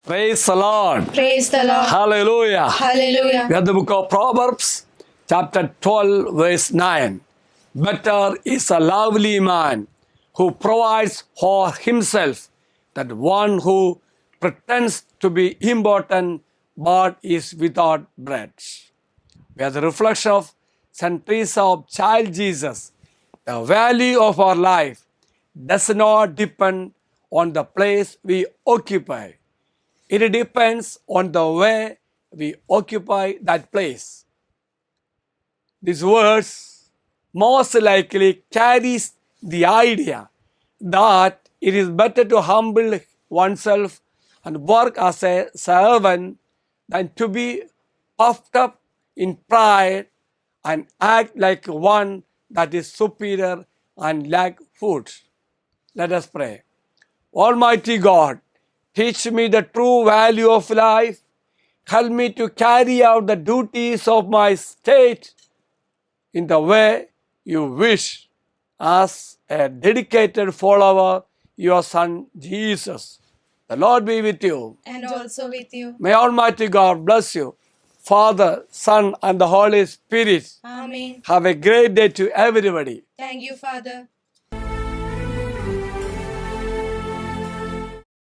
Praise the Lord. Praise the Lord. Hallelujah. Hallelujah. We have the book of Proverbs, chapter 12, verse 9. Better is a lovely man who provides for himself than one who pretends to be important but is without bread. We are the reflection of St. Teresa of Child Jesus. The value of our life does not depend on the place we occupy. It depends on the way we occupy that place. These words most likely carries the idea that it is better to humble oneself and work as a servant than to be puffed up in pride and act like one that is superior and lack food. Let us pray. Almighty God, teach me the true value of life. Help me to carry out the duties of my state in the way you wish, as a dedicated follower, your Son Jesus. The Lord be with you. And also with you. May Almighty God bless you, Father, Son, and the Holy Spirit. Amen. Have a great day to everybody. Thank you, Father.